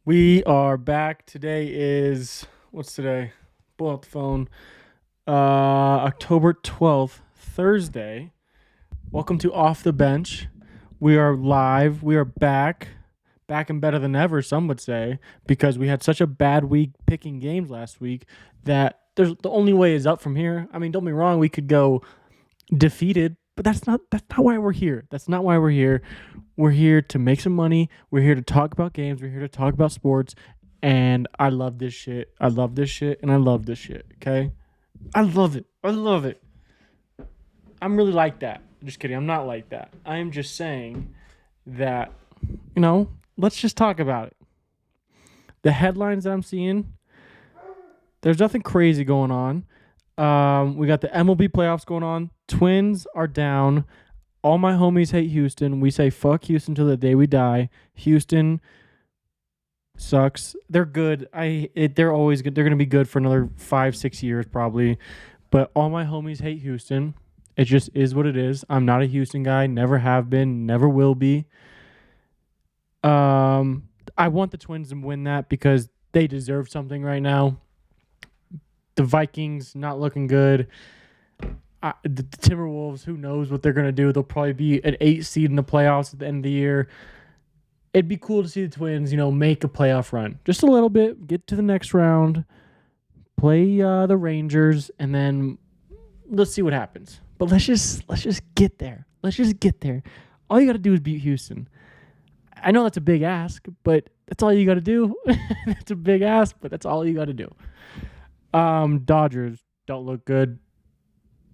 We are back. Today is what's today? Pull out the phone. October 12th, Thursday. Welcome to Off the Bench. We are live. We are back. Back and better than ever, some would say, because we had such a bad week picking games last week that the only way is up from here. I mean, don't be wrong, we could go defeated, but that's not why we're here. That's not why we're here. We're here to make some money. We're here to talk about games. We're here to talk about sports. And I love this shit. I love this shit. And I love this shit. Okay? I love it. I love it. I'm really like that. Just kidding. I'm not like that. I am just saying that, let's just talk about it. The headlines that I'm seeing, there's nothing crazy going on. We got the MLB playoffs going on. Twins are down. All my homies hate Houston. We say fuck Houston till the day we die. Houston sucks. They're good. They're always good. They're gonna be good for another 5-6 years probably. But all my homies hate Houston. It just is what it is. I'm not a Houston guy. Never have been. Never will be. I want the Twins to win that because they deserve something right now. The Vikings not looking good. The Timberwolves, who knows what they're going to do. They'll probably be an 8 seed in the playoffs at the end of the year. It'd be cool to see the Twins, make a playoff run. Just a little bit. Get to the next round. Play the Rangers. And then let's see what happens. But let's just get there. Let's just get there. All you got to do is beat Houston. I know that's a big ask, but that's all you got to do. It's a big ask, but that's all you got to do. Dodgers don't look good.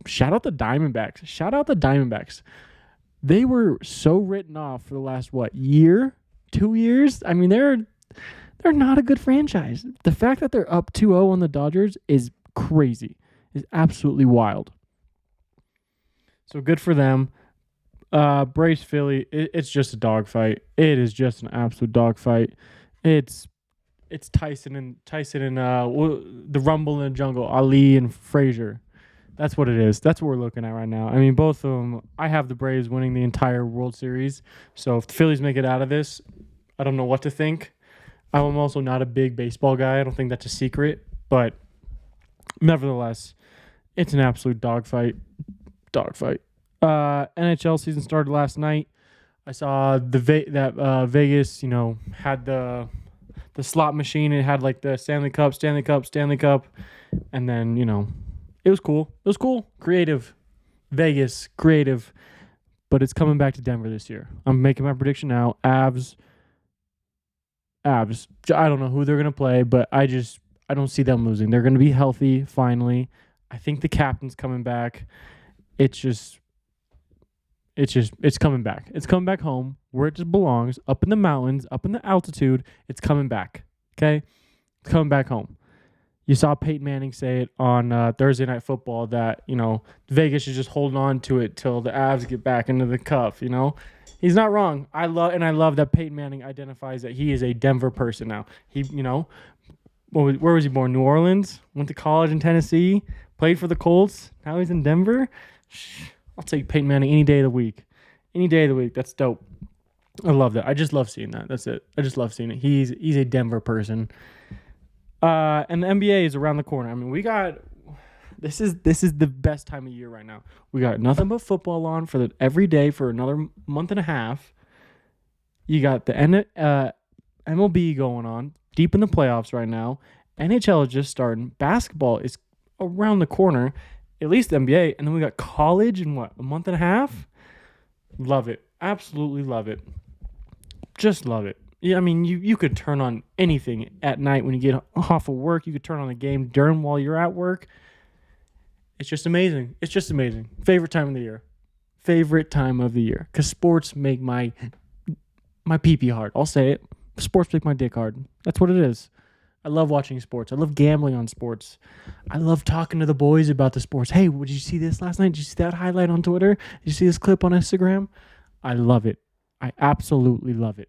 Shout out the Diamondbacks. They were so written off for the last, year? 2 years? I mean, they're not a good franchise. The fact that they're up 2-0 on the Dodgers is crazy. Is absolutely wild. So good for them. Braves Philly, it's just a dogfight. It is just an absolute dogfight. It's Tyson and the Rumble in the Jungle, Ali and Frazier. That's what it is. That's what we're looking at right now. I mean, both of them. I have the Braves winning the entire World Series. So if the Phillies make it out of this, I don't know what to think. I'm also not a big baseball guy. I don't think that's a secret. But nevertheless, it's an absolute dogfight. NHL season started last night. I saw Vegas, had the slot machine. It had like the Stanley Cup, and then it was cool. Creative. Vegas, creative. But it's coming back to Denver this year. I'm making my prediction now. Avs. I don't know who they're going to play, but I don't see them losing. They're going to be healthy finally. I think the captain's coming back. It's coming back. It's coming back home where it just belongs, up in the mountains, up in the altitude. It's coming back, okay? It's coming back home. You saw Peyton Manning say it on Thursday Night Football that, Vegas is just holding on to it till the Avs get back into the cup, He's not wrong. I love that Peyton Manning identifies that he is a Denver person now. He, where was he born? New Orleans? Went to college in Tennessee? Played for the Colts? Now he's in Denver? I'll take Peyton Manning any day of the week. That's dope. I love that. I just love seeing that. That's it. I just love seeing it. He's a Denver person. And the NBA is around the corner. I mean, this is the best time of year right now. We got nothing but football on every day for another month and a half. You got the MLB going on, deep in the playoffs right now. NHL is just starting. Basketball is around the corner, at least the NBA. And then we got college in a month and a half? Love it. Absolutely love it. Just love it. Yeah, I mean, you could turn on anything at night when you get off of work. You could turn on a game while you're at work. It's just amazing. Favorite time of the year. Because sports make my pee-pee hard. I'll say it. Sports make my dick hard. That's what it is. I love watching sports. I love gambling on sports. I love talking to the boys about the sports. Hey, did you see this last night? Did you see that highlight on Twitter? Did you see this clip on Instagram? I love it. I absolutely love it.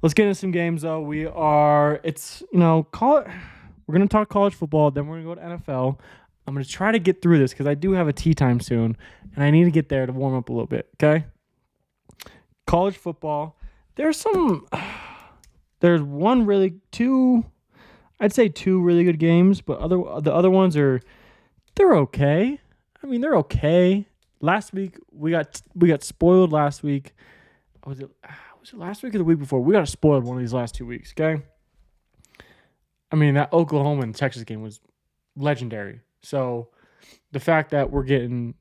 Let's get into some games, though. We're going to talk college football, then we're going to go to NFL. I'm going to try to get through this because I do have a tea time soon, and I need to get there to warm up a little bit, okay? College football. There's some There's two. I'd say two really good games, but the other ones they're okay. I mean, they're okay. Last week we got spoiled. Last week was it last week or the week before? We got spoiled one of these last 2 weeks. Okay. I mean, that Oklahoma and Texas game was legendary. So the fact that we're getting,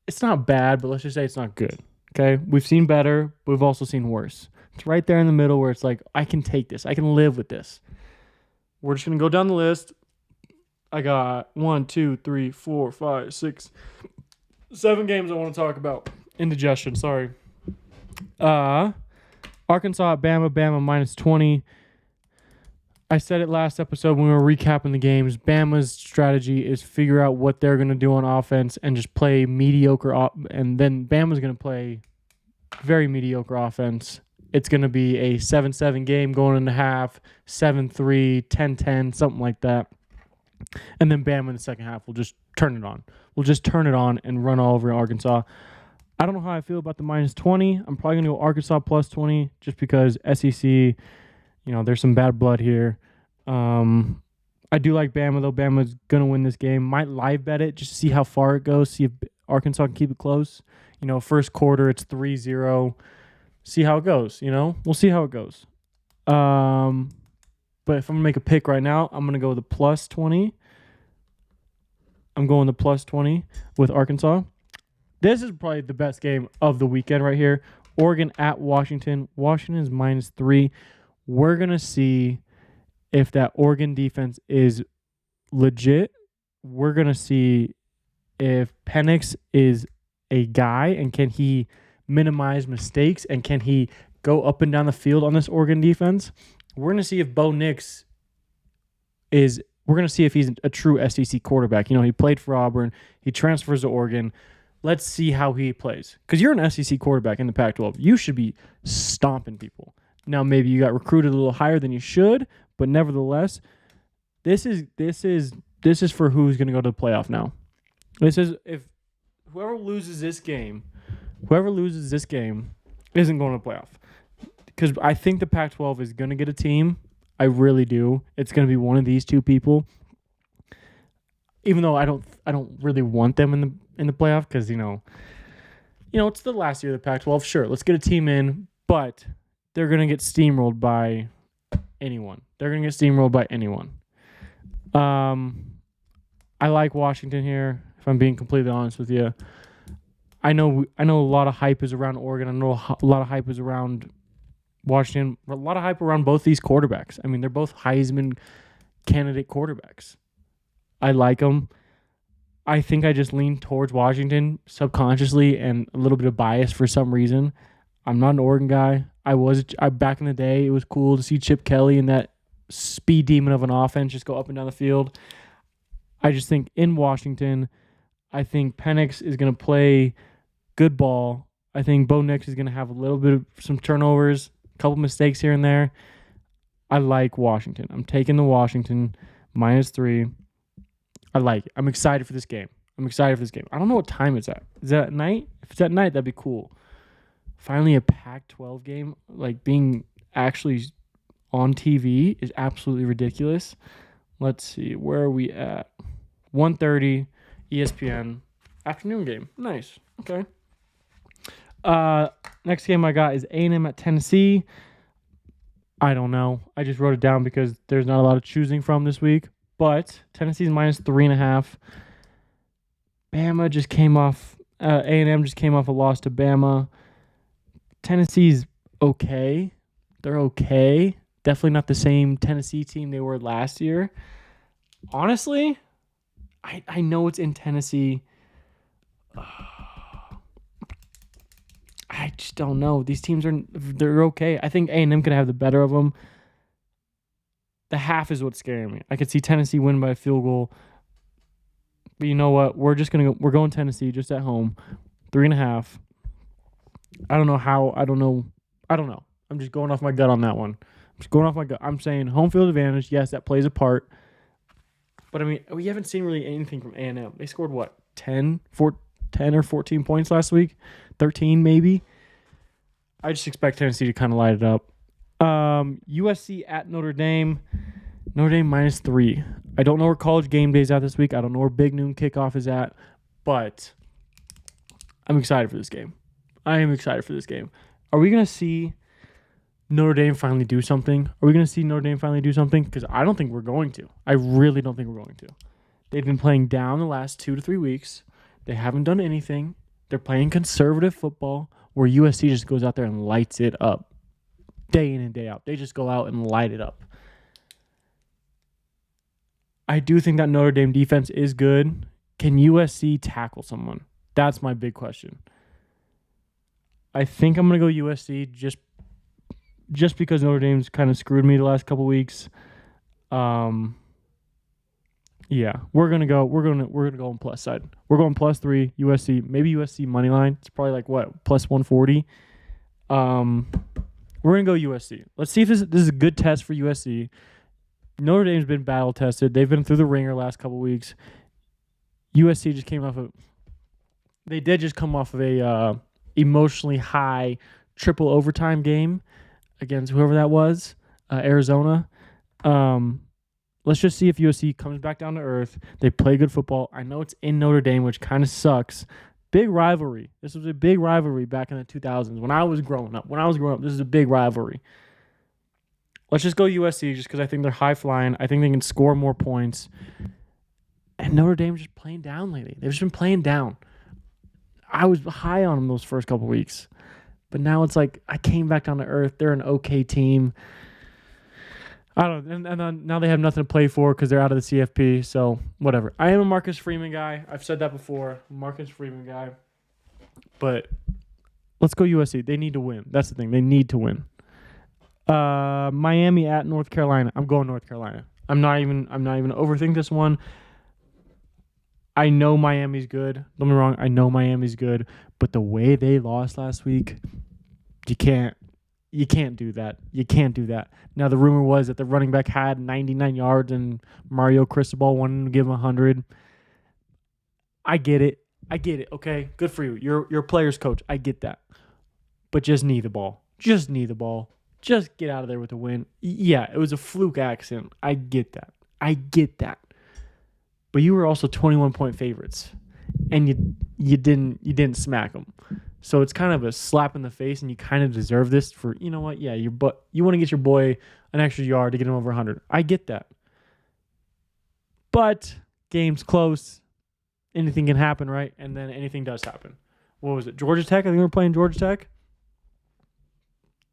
it's not bad, but let's just say it's not good. Okay. We've seen better, but we've also seen worse. It's right there in the middle where it's like, I can take this. I can live with this. We're just going to go down the list. I got 1, 2, 3, 4, 5, 6, 7 games I want to talk about. Indigestion, sorry. Arkansas at Bama -20. I said it last episode when we were recapping the games. Bama's strategy is figure out what they're going to do on offense and just play mediocre. And then Bama's going to play very mediocre offense. It's going to be a 7-7 game going into half, 7-3, 10-10, something like that. And then Bama in the second half will just turn it on. We'll just turn it on and run all over Arkansas. I don't know how I feel about the -20. I'm probably going to go Arkansas +20 just because SEC, there's some bad blood here. I do like Bama, though. Bama's going to win this game. Might live bet it just to see how far it goes, see if Arkansas can keep it close. First quarter, it's 3-0. See how it goes, We'll see how it goes. But if I'm going to make a pick right now, I'm going to go with the +20. I'm going the +20 with Arkansas. This is probably the best game of the weekend right here. Oregon at Washington. Washington is -3. We're going to see if that Oregon defense is legit. We're going to see if Penix is a guy and can he minimize mistakes and can he go up and down the field on this Oregon defense. We're going to see if Bo Nix we're going to see if he's a true SEC quarterback. He played for Auburn. He transfers to Oregon. Let's see how he plays. Because you're an SEC quarterback in the Pac-12. You should be stomping people. Now, maybe you got recruited a little higher than you should, but nevertheless, this is for who's going to go to the playoff now. This is if whoever loses this game isn't going to the playoff. Because I think the Pac-12 is going to get a team. I really do. It's going to be one of these two people. Even though I don't really want them in the playoff because it's the last year of the Pac-12. Sure, let's get a team in, but they're going to get steamrolled by anyone. I like Washington here, if I'm being completely honest with you. I know a lot of hype is around Oregon. I know a lot of hype is around Washington. A lot of hype around both these quarterbacks. I mean, they're both Heisman candidate quarterbacks. I like them. I think I just lean towards Washington subconsciously and a little bit of bias for some reason. I'm not an Oregon guy. Back in the day, it was cool to see Chip Kelly and that speed demon of an offense just go up and down the field. I just think in Washington, I think Penix is going to play good ball. I think Bo Nix is going to have a little bit of some turnovers, a couple mistakes here and there. I like Washington. I'm taking the Washington -3. I like it. I'm excited for this game. I don't know what time it's at. Is that at night? If it's at night, that'd be cool. Finally, a Pac-12 game, like being actually on TV, is absolutely ridiculous. Let's see. Where are we at? 1:30, ESPN. Afternoon game. Nice. Okay. Next game I got is A&M at Tennessee. I don't know. I just wrote it down because there's not a lot of choosing from this week. But Tennessee's -3.5. Bama just came off. A&M just came off a loss to Bama. Tennessee's okay. They're okay. Definitely not the same Tennessee team they were last year. Honestly, I know it's in Tennessee. I just don't know. These teams they're okay. I think A&M could have the better of them. The half is what's scaring me. I could see Tennessee win by a field goal. But you know what? We're going Tennessee just at home. 3.5. I don't know how. I don't know. I'm just going off my gut on that one. I'm saying home field advantage. Yes, that plays a part. But I mean, we haven't seen really anything from A&M. They scored what? 10 or 14 points last week? 13 maybe? I just expect Tennessee to kind of light it up. USC at Notre Dame. Notre Dame -3. I don't know where College Game Day is at this week. I don't know where Big Noon Kickoff is at, but I'm excited for this game. I am excited for this game. Are we going to see Notre Dame finally do something? Are we going to see Notre Dame finally do something? Because I don't think we're going to. I really don't think we're going to. They've been playing down the last 2 to 3 weeks. They haven't done anything. They're playing conservative football where USC just goes out there and lights it up day in and day out. They just go out and light it up. I do think that Notre Dame defense is good. Can USC tackle someone? That's my big question. I think I'm going to go USC just because Notre Dame's kind of screwed me the last couple weeks. Yeah, we're gonna go on plus side. We're going +3 USC, maybe USC money line. It's probably like what +140. We're gonna go USC. Let's see if this is a good test for USC. Notre Dame's been battle tested. They've been through the ringer last couple weeks. USC just came off of. They did just come off of a emotionally high triple overtime game against whoever that was, Arizona. Let's just see if USC comes back down to earth. They play good football. I know it's in Notre Dame, which kind of sucks. Big rivalry. This was a big rivalry back in the 2000s when I was growing up. This is a big rivalry. Let's just go USC just because I think they're high flying. I think they can score more points. And Notre Dame's just playing down lately. They've just been playing down. I was high on them those first couple weeks. But now it's like I came back down to earth. They're an okay team. I don't know. And then now they have nothing to play for because they're out of the CFP. So, whatever. I am a Marcus Freeman guy. I've said that before. Marcus Freeman guy. But let's go USC. They need to win. That's the thing. They need to win. Miami at North Carolina. I'm going North Carolina. I'm not even overthink this one. I know Miami's good. Don't get me wrong. I know Miami's good. But the way they lost last week, you can't do that. You can't do that. Now, the rumor was that the running back had 99 yards and Mario Cristobal wanted to give him 100. I get it. Okay, good for you. You're a player's coach. I get that. But just knee the ball. Just get out of there with a win. Yeah, it was a fluke accident. I get that. But you were also 21-point favorites, and you didn't smack them. So it's kind of a slap in the face, and you kind of deserve this for, you know what? Yeah, you want to get your boy an extra yard to get him over 100. I get that. But game's close. Anything can happen, right? And then anything does happen. What was it? Georgia Tech? I think we were playing Georgia Tech.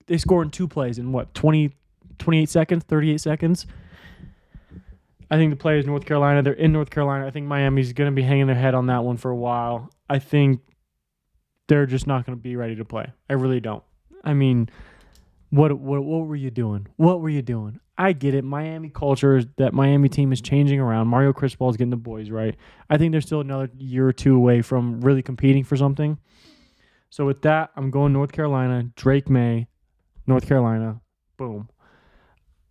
They scored in 2 plays in what? 28 seconds, 38 seconds. I think the play is North Carolina. They're in North Carolina. I think Miami's going to be hanging their head on that one for a while. I think they're just not going to be ready to play. I really don't. I mean, what were you doing? What were you doing? I get it. Miami culture is that Miami team is changing around. Mario Cristobal is getting the boys right. I think they're still another year or two away from really competing for something. So with that, I'm going North Carolina. Drake May, North Carolina. Boom.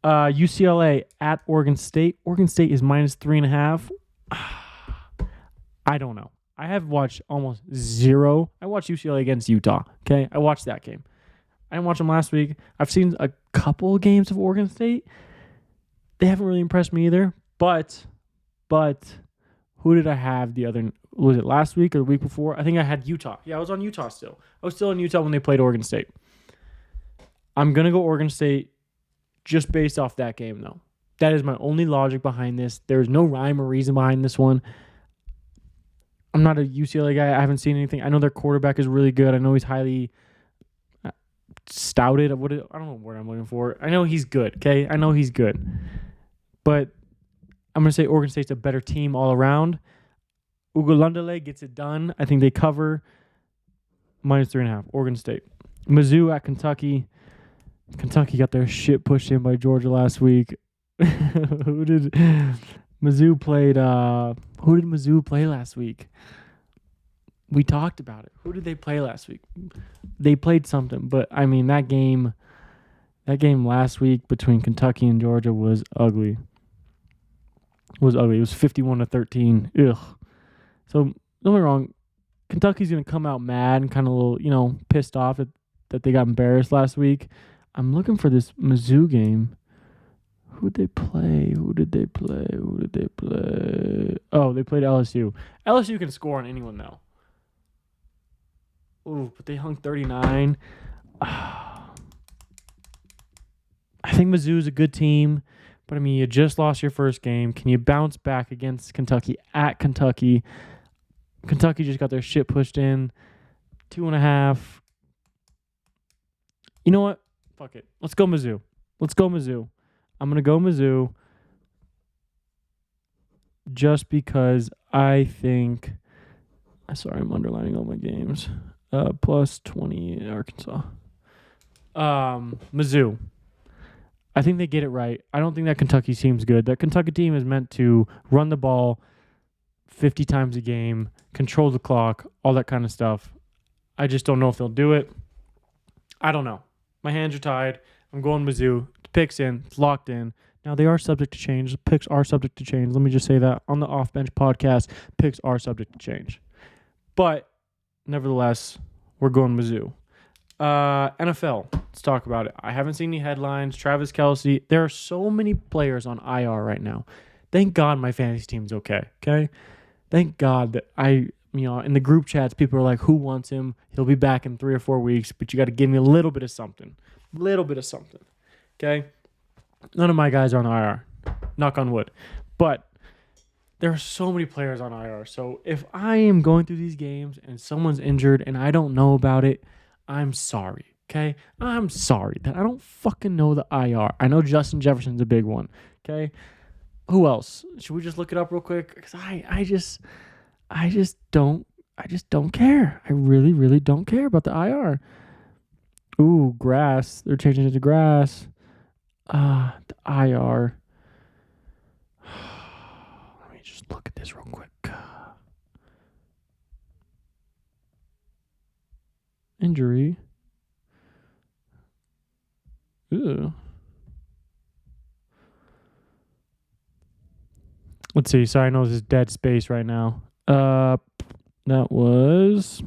UCLA at Oregon State. Oregon State is -3.5. I don't know. I have watched almost zero. I watched UCLA against Utah. Okay, I watched that game. I didn't watch them last week. I've seen a couple of games of Oregon State. They haven't really impressed me either. But who did I have the other? Was it last week or the week before? I think I had Utah. Yeah, I was on Utah still. I was still in Utah when they played Oregon State. I'm gonna go Oregon State. Just based off that game, though. That is my only logic behind this. There's no rhyme or reason behind this one. I'm not a UCLA guy. I haven't seen anything. I know their quarterback is really good. I know he's highly stouted. I don't know what word I'm looking for. I know he's good, okay? I know he's good. But I'm going to say Oregon State's a better team all around. Ugalundale gets it done. I think they cover -3.5. Oregon State. Mizzou at Kentucky. Kentucky got their shit pushed in by Georgia last week. Who did Mizzou play last week? We talked about it. Who did they play last week? They played something, but I mean that game last week between Kentucky and Georgia was ugly. It was 51-13. Ugh. So don't get me wrong, Kentucky's gonna come out mad and kind of a little, pissed off that they got embarrassed last week. I'm looking for this Mizzou game. Who did they play? Oh, they played LSU. LSU can score on anyone, though. Ooh, but they hung 39. I think Mizzou's a good team, but I mean, you just lost your first game. Can you bounce back against Kentucky at Kentucky? Kentucky just got their shit pushed in. 2.5. You know what? Fuck it. Let's go Mizzou. I'm going to go Mizzou just because I think... Sorry, I'm underlining all my games. Plus 20 Arkansas. Mizzou. I think they get it right. I don't think that Kentucky team's good. That Kentucky team is meant to run the ball 50 times a game, control the clock, all that kind of stuff. I just don't know if they'll do it. I don't know. My hands are tied. I'm going Mizzou. The pick's in. It's locked in. Now, they are subject to change. The picks are subject to change. Let me just say that on the Off Bench podcast, picks are subject to change. But, nevertheless, we're going Mizzou. NFL. Let's talk about it. I haven't seen any headlines. Travis Kelce. There are so many players on IR right now. Thank God my fantasy team's okay. Thank God that in the group chats, people are like, who wants him? He'll be back in 3 or 4 weeks, but you got to give me a little bit of something. Okay? None of my guys are on IR. Knock on wood. But there are so many players on IR. So if I am going through these games and someone's injured and I don't know about it, I'm sorry. Okay? I'm sorry that I don't fucking know the IR. I know Justin Jefferson's a big one. Okay? Who else? Should we just look it up real quick? Because I just don't care. I really, really don't care about the IR. Ooh, grass. They're changing it to grass. The IR. Let me just look at this real quick. Injury. Ew. Let's see. Sorry, I know this is dead space right now. That was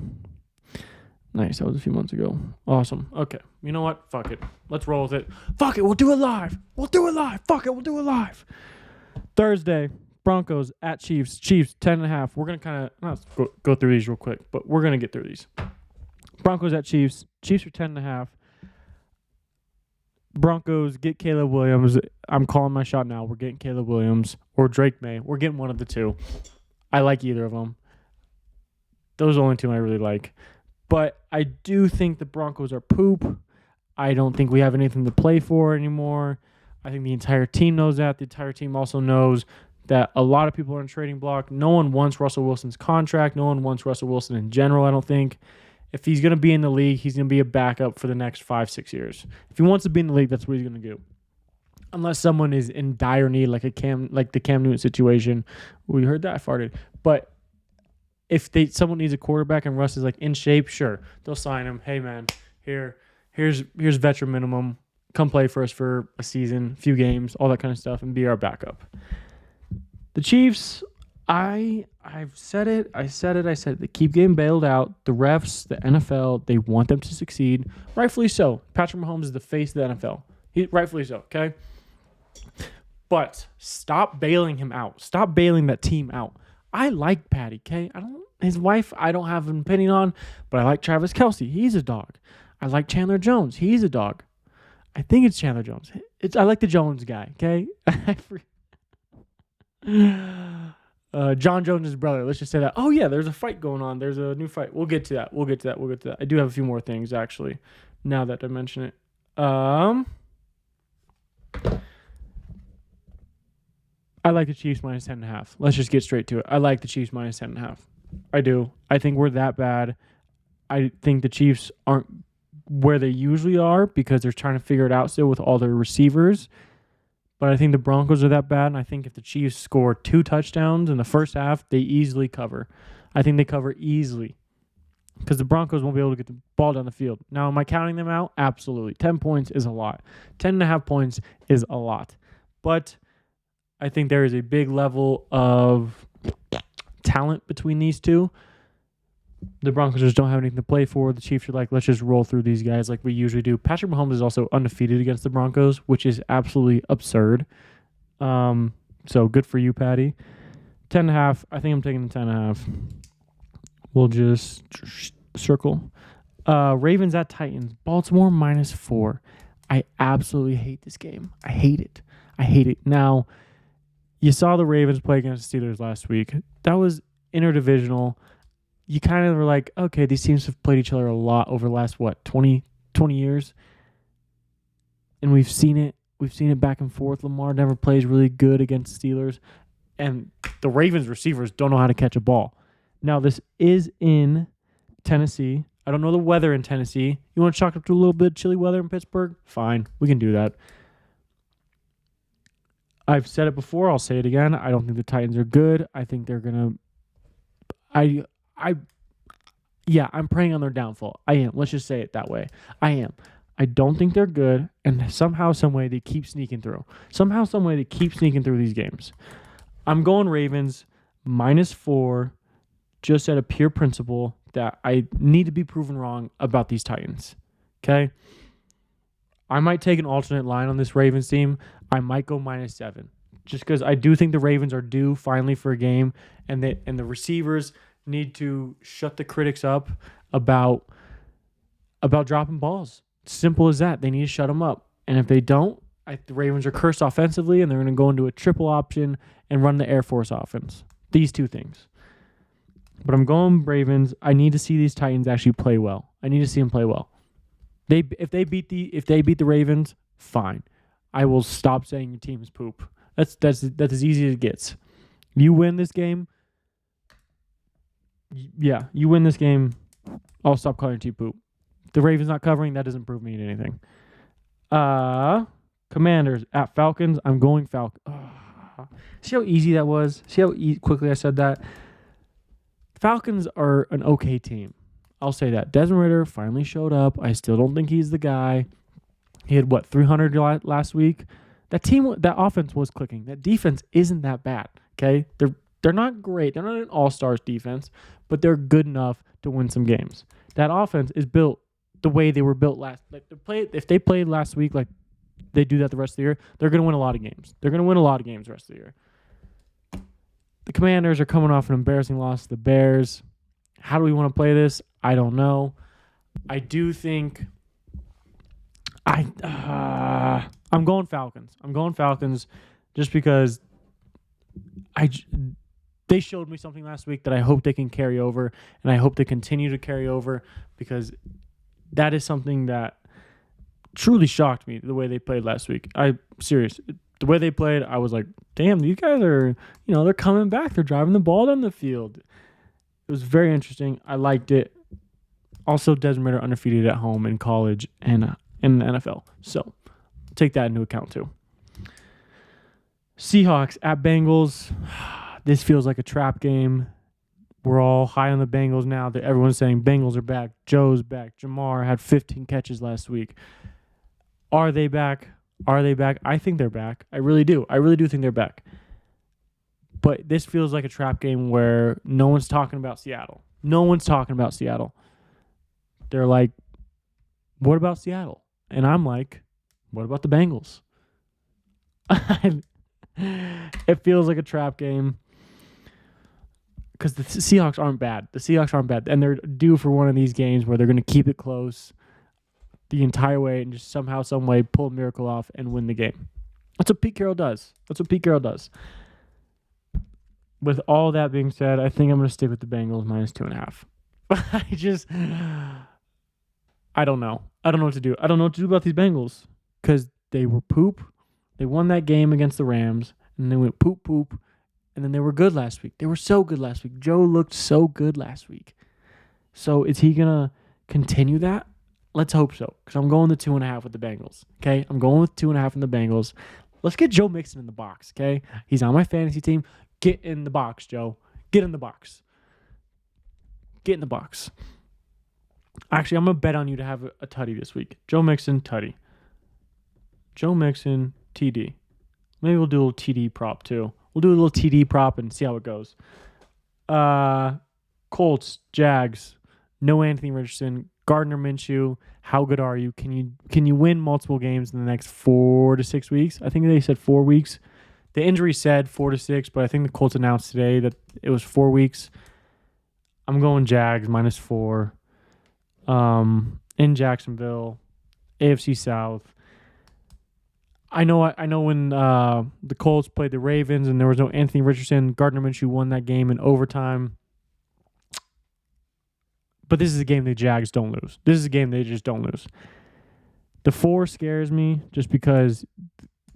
nice. That was a few months ago. Awesome. Okay. You know what? Fuck it. Let's roll with it. Fuck it. We'll do it live. Fuck it. We'll do it live. Thursday, Broncos at Chiefs. Chiefs, 10.5. We're going to kind of go through these real quick, but we're going to get through these. Broncos at Chiefs. Chiefs are 10.5. Broncos get Caleb Williams. I'm calling my shot now. We're getting Caleb Williams or Drake May. We're getting one of the two. I like either of them. Those are the only two I really like. But I do think the Broncos are poop. I don't think we have anything to play for anymore. I think the entire team knows that. The entire team also knows that a lot of people are in trading block. No one wants Russell Wilson's contract. No one wants Russell Wilson in general, I don't think. If he's going to be in the league, he's going to be a backup for the next 5-6 years. If he wants to be in the league, that's what he's going to do. Unless someone is in dire need, like the Cam Newton situation. We heard that. I farted. But if someone needs a quarterback and Russ is like in shape, sure, they'll sign him. Hey man, here's veteran minimum. Come play for us for a season, few games, all that kind of stuff, and be our backup. The Chiefs, I've said it. They keep getting bailed out. The refs, the NFL, they want them to succeed. Rightfully so. Patrick Mahomes is the face of the NFL. Rightfully so, okay? But stop bailing him out. Stop bailing that team out. I like Patty, okay? His wife, I don't have an opinion on, but I like Travis Kelce. He's a dog. I like Chandler Jones. He's a dog. I think it's Chandler Jones. I like the Jones guy, okay? John Jones' brother. Let's just say that. Oh, yeah, there's a fight going on. There's a new fight. We'll get to that. I do have a few more things, actually, now that I mention it. I like the Chiefs minus 10.5. Let's just get straight to it. I like the Chiefs minus 10.5. I do. I think we're that bad. I think the Chiefs aren't where they usually are because they're trying to figure it out still with all their receivers. But I think the Broncos are that bad, and I think if the Chiefs score 2 touchdowns in the first half, they easily cover. I think they cover easily because the Broncos won't be able to get the ball down the field. Now, am I counting them out? Absolutely. 10 points is a lot. 10.5 points is a lot. But I think there is a big level of talent between these two. The Broncos just don't have anything to play for. The Chiefs are like, let's just roll through these guys like we usually do. Patrick Mahomes is also undefeated against the Broncos, which is absolutely absurd. So good for you, Patty. 10.5. I think I'm taking the 10.5. We'll just circle. Ravens at Titans. Baltimore -4. I absolutely hate this game. I hate it. Now, you saw the Ravens play against the Steelers last week. That was interdivisional. You kind of were like, okay, these teams have played each other a lot over the last, 20 years? And we've seen it. We've seen it back and forth. Lamar never plays really good against Steelers. And the Ravens receivers don't know how to catch a ball. Now, this is in Tennessee. I don't know the weather in Tennessee. You want to chalk up to a little bit of chilly weather in Pittsburgh? Fine. We can do that. I've said it before. I'll say it again. I don't think the Titans are good. I think they're going to... I'm preying on their downfall. I am. Let's just say it that way. I am. I don't think they're good, and somehow, some way, they keep sneaking through. Somehow, some way, they keep sneaking through these games. I'm going Ravens -4, just out of pure principle that I need to be proven wrong about these Titans. Okay? I might take an alternate line on this Ravens team. I might go -7, just because I do think the Ravens are due finally for a game, and the receivers need to shut the critics up about dropping balls. Simple as that. They need to shut them up. And if they don't, the Ravens are cursed offensively, and they're going to go into a triple option and run the Air Force offense. These two things. But I'm going Ravens. I need to see these Titans actually play well. I need to see them play well. If they beat the Ravens, fine. I will stop saying your team is poop. That's as easy as it gets. You win this game. Yeah, you win this game. I'll stop calling your team poop. The Ravens not covering, that doesn't prove me anything. Commanders at Falcons. I'm going Falcons. See how easy that was? See how quickly I said that? Falcons are an okay team. I'll say that. Desmond Ridder finally showed up. I still don't think he's the guy. He had, 300 last week? That offense was clicking. That defense isn't that bad, okay? They're not great. They're not an all-stars defense, but they're good enough to win some games. That offense is built the way they were built last. If they played last week like they do that the rest of the year, they're going to win a lot of games. They're going to win a lot of games the rest of the year. The Commanders are coming off an embarrassing loss to the Bears. How do we want to play this? I don't know. I do think I'm going Falcons. I'm going Falcons just because they showed me something last week that I hope they can carry over, and I hope they continue to carry over, because that is something that truly shocked me, the way they played last week. Serious. The way they played, I was like, damn, these guys are, they're coming back. They're driving the ball down the field. It was very interesting. I liked it. Also, Desmond Ridder undefeated at home in college and in the NFL. So take that into account too. Seahawks at Bengals. This feels like a trap game. We're all high on the Bengals now. Everyone's saying Bengals are back. Joe's back. Jamar had 15 catches last week. Are they back? I think they're back. I really do. I really do think they're back. But this feels like a trap game where no one's talking about Seattle. They're like, what about Seattle? And I'm like, what about the Bengals? It feels like a trap game because the Seahawks aren't bad. And they're due for one of these games where they're going to keep it close the entire way and just somehow, some way pull a miracle off and win the game. That's what Pete Carroll does. With all that being said, I think I'm going to stick with the Bengals -2.5. I don't know. I don't know what to do. I don't know what to do about these Bengals because they were poop. They won that game against the Rams, and they went poop, and then they were good last week. They were so good last week. Joe looked so good last week. So is he going to continue that? Let's hope so, because I'm going the 2.5 with the Bengals, okay? I'm going with 2.5 in the Bengals. Let's get Joe Mixon in the box, okay? He's on my fantasy team. Get in the box, Joe. Get in the box. Actually, I'm going to bet on you to have a tutty this week. Joe Mixon, tutty. Joe Mixon, TD. Maybe we'll do a little TD prop, too. We'll do a little TD prop and see how it goes. Colts, Jags, no Anthony Richardson, Gardner Minshew. How good are you? Can you win multiple games in the next 4 to 6 weeks? I think they said 4 weeks. The injury said 4 to 6, but I think the Colts announced today that it was 4 weeks. I'm going Jags -4. In Jacksonville, AFC South. I know when the Colts played the Ravens and there was no Anthony Richardson, Gardner Minshew won that game in overtime. But this is a game the Jags don't lose. This is a game they just don't lose. The 4 scares me just because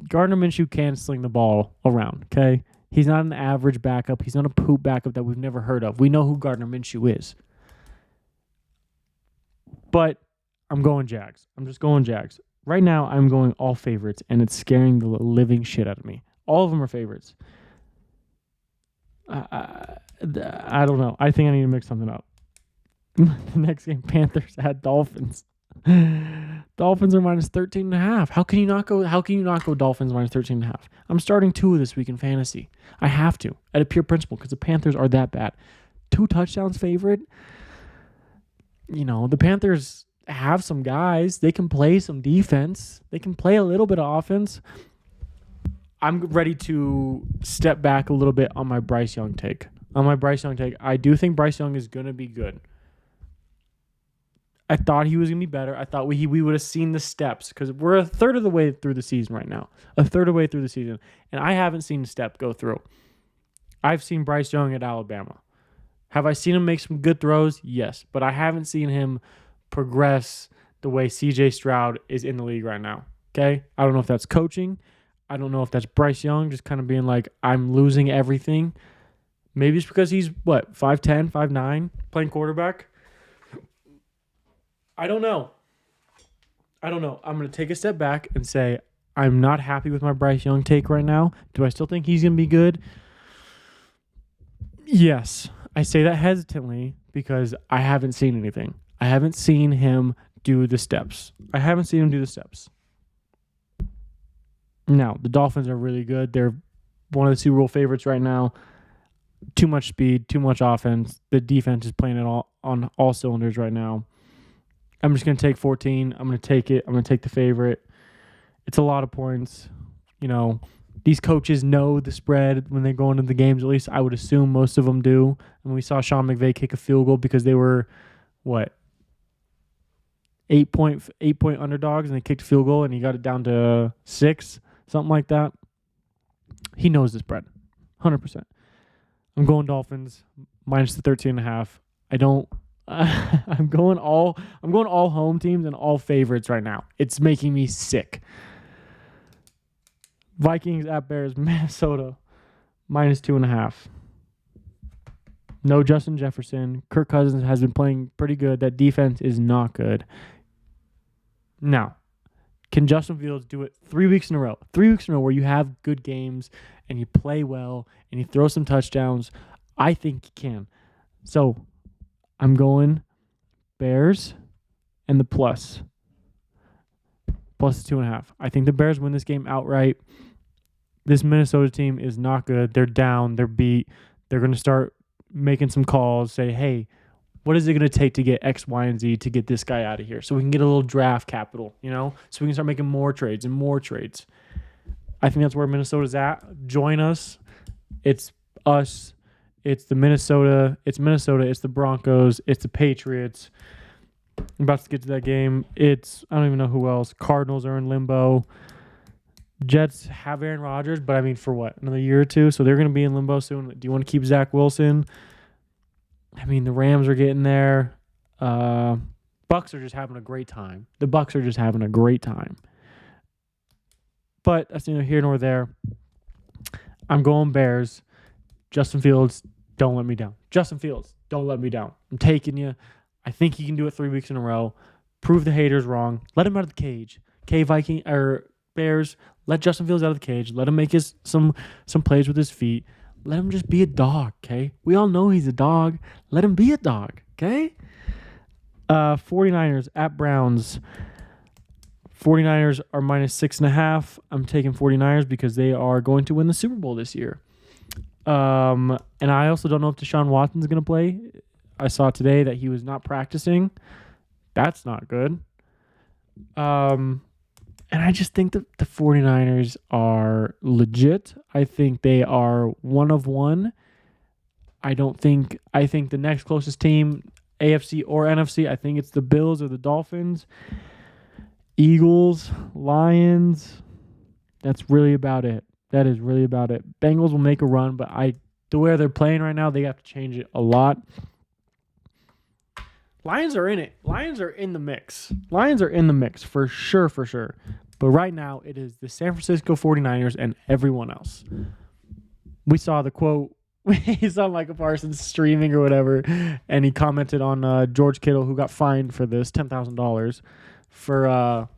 Gardner Minshew can sling the ball around, okay? He's not an average backup. He's not a poop backup that we've never heard of. We know who Gardner Minshew is. But I'm going Jags. I'm just going Jags. Right now, I'm going all favorites, and it's scaring the living shit out of me. All of them are favorites. I don't know. I think I need to mix something up. The next game, Panthers at Dolphins. Dolphins are -13.5. How can you not go Dolphins -13.5? I'm starting 2 this week in fantasy. I have to, at a pure principle, because the Panthers are that bad. 2 touchdowns favorite. The Panthers have some guys. They can play some defense. They can play a little bit of offense. I'm ready to step back a little bit on my Bryce Young take. I do think Bryce Young is going to be good. I thought he was going to be better. I thought we would have seen the steps because we're a third of the way through the season right now. And I haven't seen the step go through. I've seen Bryce Young at Alabama. Have I seen him make some good throws? Yes. But I haven't seen him progress the way C.J. Stroud is in the league right now. Okay? I don't know if that's coaching. I don't know if that's Bryce Young just kind of being like, I'm losing everything. Maybe it's because he's, 5'10", 5'9", playing quarterback? I don't know. I'm going to take a step back and say I'm not happy with my Bryce Young take right now. Do I still think he's going to be good? Yes. I say that hesitantly because I haven't seen anything. I haven't seen him do the steps. Now, the Dolphins are really good. They're one of the Super Bowl favorites right now. Too much speed, too much offense. The defense is playing it all on all cylinders right now. I'm just going to take 14. I'm going to take it. I'm going to take the favorite. It's a lot of points. These coaches know the spread when they go into the games. At least I would assume most of them do. And we saw Sean McVay kick a field goal because they were, 8-point underdogs, and they kicked a field goal, and he got it down to 6, something like that. He knows the spread, 100%. I'm going Dolphins minus the 13.5. I'm going all home teams and all favorites right now. It's making me sick. Vikings at Bears, Minnesota, minus 2.5. No Justin Jefferson. Kirk Cousins has been playing pretty good. That defense is not good. Now, can Justin Fields do it 3 weeks in a row? 3 weeks in a row where you have good games and you play well and you throw some touchdowns? I think he can. So, I'm going Bears and the plus. Plus 2.5. I think the Bears win this game outright. This Minnesota team is not good. They're down. They're beat. They're going to start making some calls. Say, hey, what is it going to take to get X, Y, and Z to get this guy out of here? So we can get a little draft capital, so we can start making more trades and more trades. I think that's where Minnesota's at. Join us. It's us. It's Minnesota. It's the Broncos. It's the Patriots. I'm about to get to that game. I don't even know who else. Cardinals are in limbo. Jets have Aaron Rodgers, but for what? Another year or two? So they're going to be in limbo soon. Do you want to keep Zach Wilson? The Rams are getting there. Bucks are just having a great time. But that's neither here nor there. I'm going Bears. Justin Fields, don't let me down. I'm taking you. I think he can do it 3 weeks in a row. Prove the haters wrong. Let him out of the cage. Okay, Bears, let Justin Fields out of the cage. Let him make some plays with his feet. Let him just be a dog, okay? We all know he's a dog. Let him be a dog, okay? 49ers at Browns. 49ers are minus 6.5. I'm taking 49ers because they are going to win the Super Bowl this year. And I also don't know if Deshaun Watson's going to play. I saw today that he was not practicing. That's not good. And I just think that the 49ers are legit. I think they are one of one. I think the next closest team, AFC or NFC, I think it's the Bills or the Dolphins. Eagles, Lions. That's really about it. That is really about it. Bengals will make a run, but the way they're playing right now, they have to change it a lot. Lions are in it. Lions are in the mix. Lions are in the mix for sure, for sure. But right now, it is the San Francisco 49ers and everyone else. We saw the quote. We saw Micah Parsons streaming or whatever, and he commented on George Kittle, who got fined for this, $10,000, for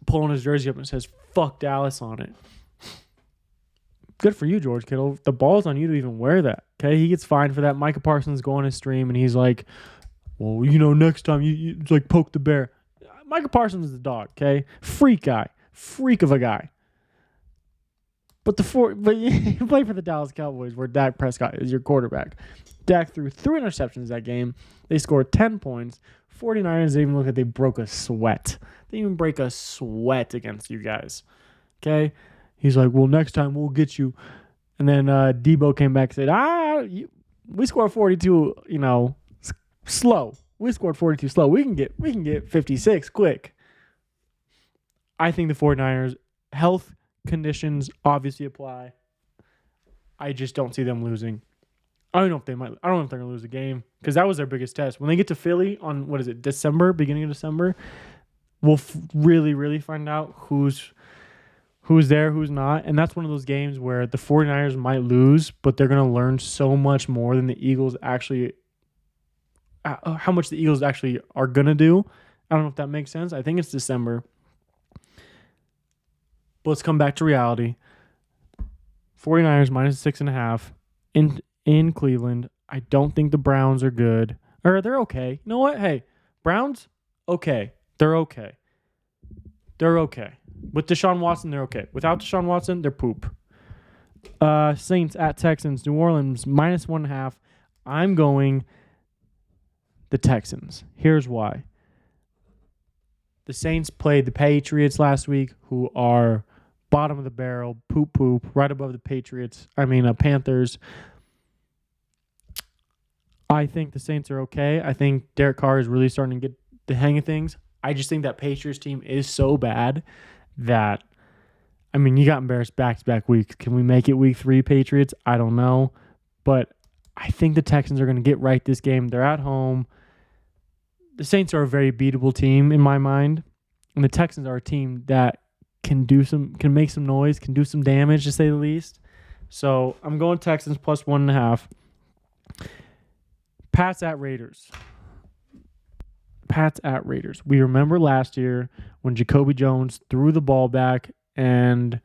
pulling his jersey up and says, "Fuck Dallas" on it. Good for you, George Kittle. The ball's on you to even wear that. Okay, he gets fined for that. Micah Parsons go on his stream and he's like, "Well, next time you like poke the bear." Micah Parsons is the dog. Okay, freak of a guy. But you play for the Dallas Cowboys, where Dak Prescott is your quarterback. Dak threw 3 interceptions that game. They scored 10 points. 49ers didn't even look like they broke a sweat. They didn't even break a sweat against you guys. Okay. He's like, "Well, next time we'll get you." And then Debo came back and said, we scored 42, slow. We scored 42 slow. We can get 56 quick. I think the 49ers, health conditions obviously apply. I just don't see them losing. I don't know if they're going to lose the game, because that was their biggest test. When they get to Philly on, beginning of December, we'll really, really find out who's there, who's not. And that's one of those games where the 49ers might lose, but they're going to learn so much more than the Eagles actually, how much the Eagles actually are going to do. I don't know if that makes sense. I think it's December. But let's come back to reality. 49ers minus 6.5 in Cleveland. I don't think the Browns are good. Or they're okay. You know what? Hey, Browns, okay. They're okay. With Deshaun Watson, they're okay. Without Deshaun Watson, they're poop. Saints at Texans. New Orleans minus 1.5. I'm going the Texans. Here's why. The Saints played the Patriots last week, who are bottom of the barrel, poop, right above the Panthers. I think the Saints are okay. I think Derek Carr is really starting to get the hang of things. I just think that Patriots team is so bad that, you got embarrassed back-to-back weeks. Can we make it week 3, Patriots? I don't know. But I think the Texans are going to get right this game. They're at home. The Saints are a very beatable team in my mind. And the Texans are a team that can make some noise, can do some damage, to say the least. So I'm going Texans plus 1.5. Pats at Raiders. We remember last year when Jacoby Jones threw the ball back and,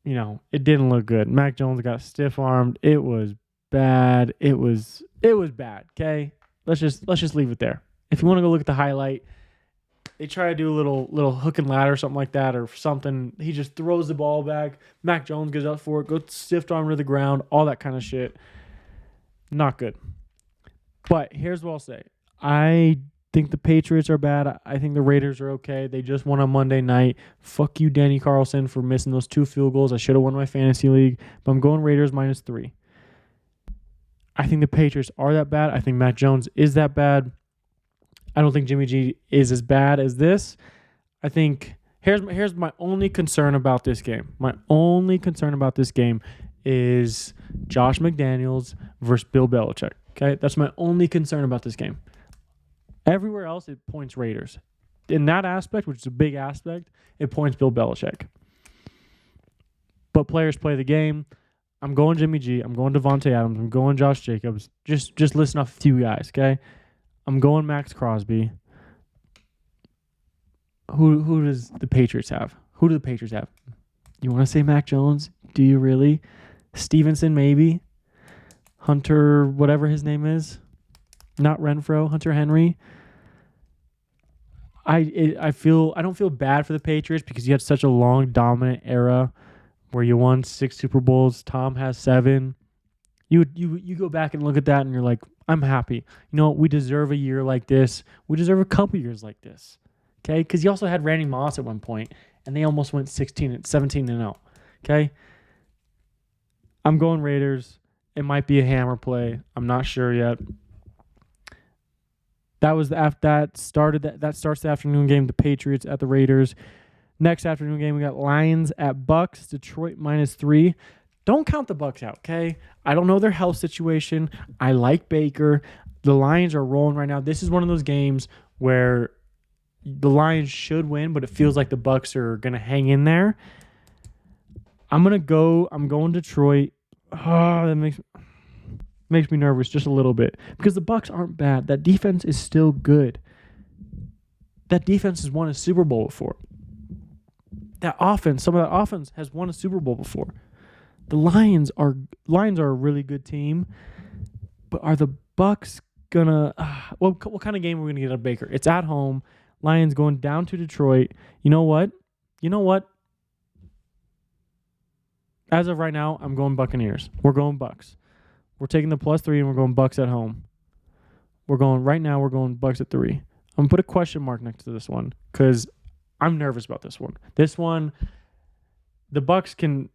it didn't look good. Mac Jones got stiff-armed. It was bad. It was bad, okay? Let's just leave it there. If you want to go look at the highlight, they try to do a little hook and ladder or something like that or something. He just throws the ball back. Mac Jones goes up for it, goes stiff-armed to the ground, all that kind of shit. Not good. But here's what I'll say. I think the Patriots are bad. I think the Raiders are okay. They just won on Monday night. Fuck you, Danny Carlson, for missing those 2 field goals. I should have won my fantasy league. But I'm going Raiders minus 3. I think the Patriots are that bad. I think Mac Jones is that bad. I don't think Jimmy G is as bad as this. I think here's my only concern about this game. My only concern about this game is Josh McDaniels versus Bill Belichick. Okay, that's my only concern about this game. Everywhere else, it points Raiders. In that aspect, which is a big aspect, it points Bill Belichick. But players play the game. I'm going Jimmy G. I'm going Devontae Adams. I'm going Josh Jacobs. Just listen off a few guys, okay? I'm going Max Crosby. Who does the Patriots have? Who do the Patriots have? You want to say Mac Jones? Do you really? Stevenson, maybe? Hunter, whatever his name is. Not Renfro, Hunter Henry. I don't feel bad for the Patriots because you had such a long dominant era where you won 6 Super Bowls. Tom has 7. You go back and look at that and you're like, I'm happy. You know, we deserve a year like this. We deserve a couple years like this. Okay? Because you also had Randy Moss at one point, and they almost went 17-0. Okay? I'm going Raiders. It might be a hammer play. I'm not sure yet. That starts the afternoon game. The Patriots at the Raiders. Next afternoon game, we got Lions at Bucks. Detroit -3. Don't count the Bucks out, okay? I don't know their health situation. I like Baker. The Lions are rolling right now. This is one of those games where the Lions should win, but it feels like the Bucks are gonna hang in there. I'm going Detroit. Oh, that makes me nervous just a little bit because the Bucks aren't bad. That defense is still good. That defense has won a Super Bowl before. Some of that offense has won a Super Bowl before. The Lions are a really good team, but are the Bucks gonna? What kind of game are we gonna get out of Baker? It's at home. Lions going down to Detroit. You know what? As of right now, I'm going Buccaneers. We're going Bucks. We're taking the +3 and we're going Bucks at home. We're going Bucks at 3. I'm gonna put a question mark next to this one because I'm nervous about this one. This one, the Bucks can.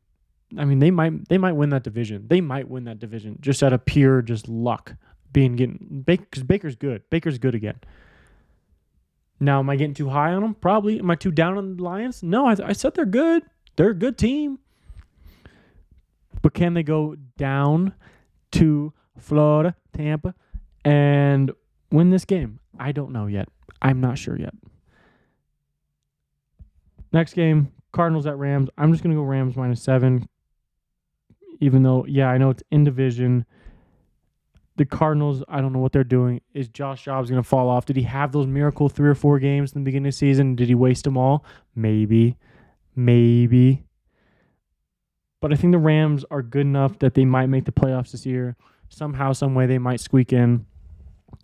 I mean, they might win that division. They might win that division just out of pure just luck because Baker's good. Baker's good again. Now, am I getting too high on them? Probably. Am I too down on the Lions? No, I said they're good. They're a good team. But can they go down to Florida, Tampa, and win this game? I don't know yet. I'm not sure yet. Next game, Cardinals at Rams. I'm just going to go Rams -7. Even though, I know it's in division. The Cardinals, I don't know what they're doing. Is Josh Jacobs going to fall off? Did he have those miracle 3 or 4 games in the beginning of the season? Did he waste them all? Maybe. But I think the Rams are good enough that they might make the playoffs this year. Somehow, some way, they might squeak in.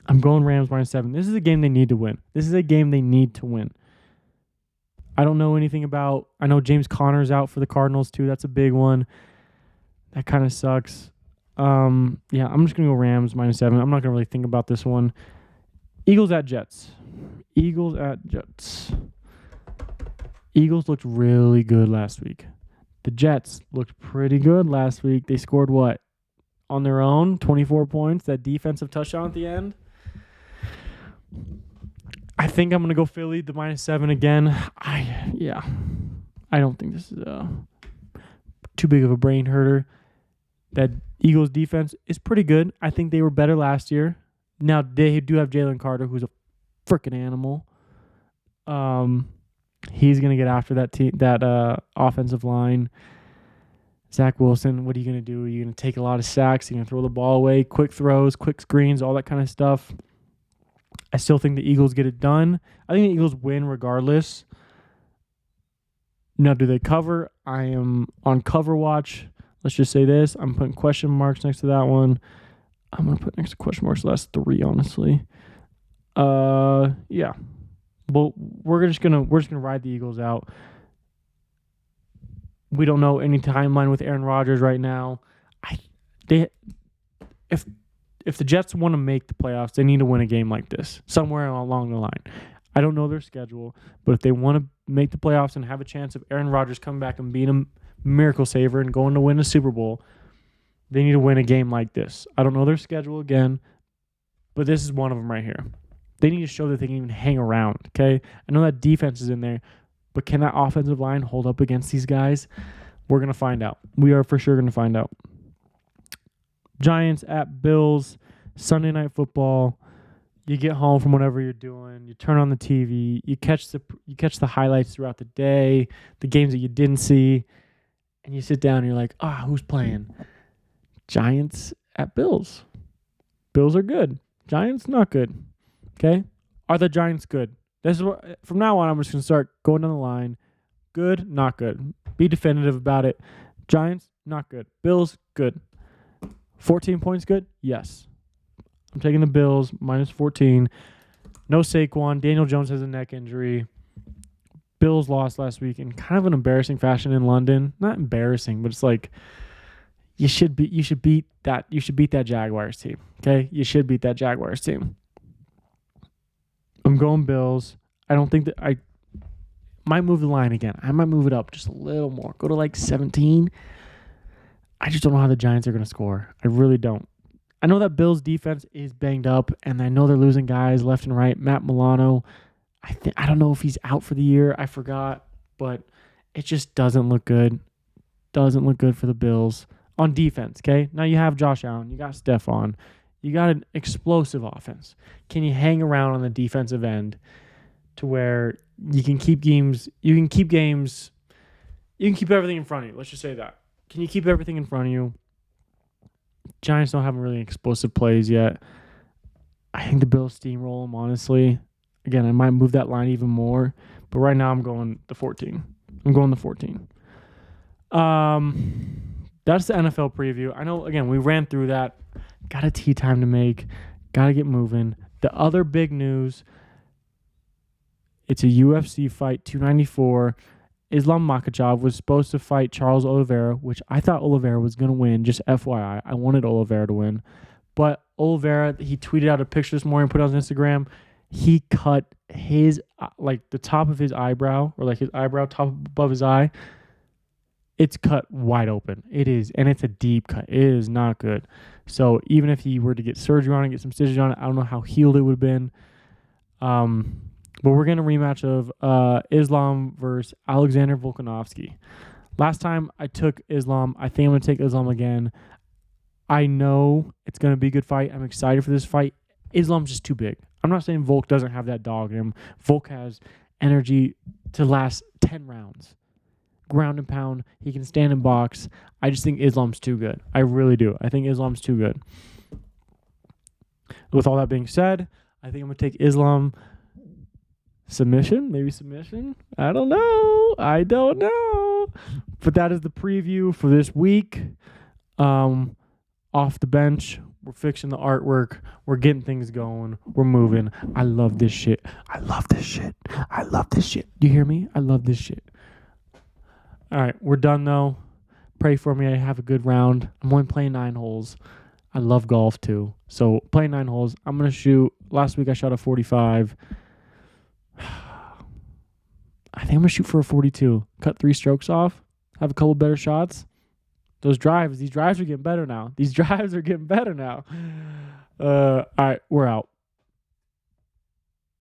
I'm going Rams -7. This is a game they need to win. I don't know anything about. I know James Conner's out for the Cardinals too. That's a big one. That kind of sucks. I'm just gonna go Rams -7. I'm not gonna really think about this one. Eagles at Jets. Eagles looked really good last week. The Jets looked pretty good last week. They scored what? On their own, 24 points. That defensive touchdown at the end. I think I'm going to go Philly, the -7 again. I don't think this is too big of a brain hurter. That Eagles defense is pretty good. I think they were better last year. Now, they do have Jalen Carter, who's a freaking animal. He's going to get after that offensive line. Zach Wilson, what are you going to do? Are you going to take a lot of sacks? Are you going to throw the ball away? Quick throws, quick screens, all that kind of stuff. I still think the Eagles get it done. I think the Eagles win regardless. Now, do they cover? I am on cover watch. Let's just say this. I'm putting question marks next to that one. I'm going to put next to question marks the last 3, honestly. Yeah. Well, we're just gonna ride the Eagles out. We don't know any timeline with Aaron Rodgers right now. If the Jets want to make the playoffs, they need to win a game like this somewhere along the line. I don't know their schedule, but if they want to make the playoffs and have a chance of Aaron Rodgers coming back and being a miracle saver and going to win a Super Bowl, they need to win a game like this. I don't know their schedule again, but this is one of them right here. They need to show that they can even hang around, okay? I know that defense is in there, but can that offensive line hold up against these guys? We're going to find out. We are for sure going to find out. Giants at Bills, Sunday Night Football. You get home from whatever you're doing. You turn on the TV. You catch the highlights throughout the day, the games that you didn't see, and you sit down and you're like, who's playing? Giants at Bills. Bills are good. Giants not good. Okay? Are the Giants good? This is what, from now on, I'm just going to start going down the line. Good, not good. Be definitive about it. Giants, not good. Bills, good. 14 points good? Yes. I'm taking the Bills, -14. No Saquon. Daniel Jones has a neck injury. Bills lost last week in kind of an embarrassing fashion in London. Not embarrassing, but it's like, you should beat that Jaguars team. Okay? You should beat that Jaguars team. I'm going Bills. I don't think that I might move the line again. I might move it up just a little more. Go to like 17. I just don't know how the Giants are going to score. I really don't. I know that Bills defense is banged up, and I know they're losing guys left and right. Matt Milano, I don't know if he's out for the year. I forgot, but it just doesn't look good. Doesn't look good for the Bills on defense, okay? Now you have Josh Allen. You got Stephon. You got an explosive offense. Can you hang around on the defensive end to where you can keep games, you can keep everything in front of you. Let's just say that. Can you keep everything in front of you? Giants don't have really explosive plays yet. I think the Bills steamroll them, honestly. Again, I might move that line even more, but right now I'm going the 14. I'm going the 14. That's the NFL preview. I know, again, we ran through that. Got a tea time to make. Got to get moving. The other big news, it's a UFC fight, 294. Islam Makhachev was supposed to fight Charles Oliveira, which I thought Oliveira was going to win, just FYI. I wanted Oliveira to win. But Oliveira, he tweeted out a picture this morning, put it on his Instagram. He cut his, the top of his eyebrow, or his eyebrow top above his eye. It's cut wide open. It is, and it's a deep cut. It is not good. So even if he were to get surgery on it, get some stitches on it, I don't know how healed it would have been. But we're getting a rematch of Islam versus Alexander Volkanovski. Last time I took Islam. I think I'm going to take Islam again. I know it's going to be a good fight. I'm excited for this fight. Islam's just too big. I'm not saying Volk doesn't have that dog in him. Volk has energy to last 10 rounds. Ground and pound. He can stand and box. I just think Islam's too good. I really do. I think Islam's too good. With all that being said, I think I'm going to take Islam submission. Maybe submission. I don't know. But that is the preview for this week. Off the bench. We're fixing the artwork. We're getting things going. We're moving. I love this shit. Do you hear me? I love this shit. All right, we're done though. Pray for me. I have a good round. I'm only playing 9 holes. I love golf too. So playing 9 holes. I'm going to shoot. Last week I shot a 45. I think I'm going to shoot for a 42. Cut 3 strokes off. Have a couple better shots. These drives are getting better now. All right, we're out.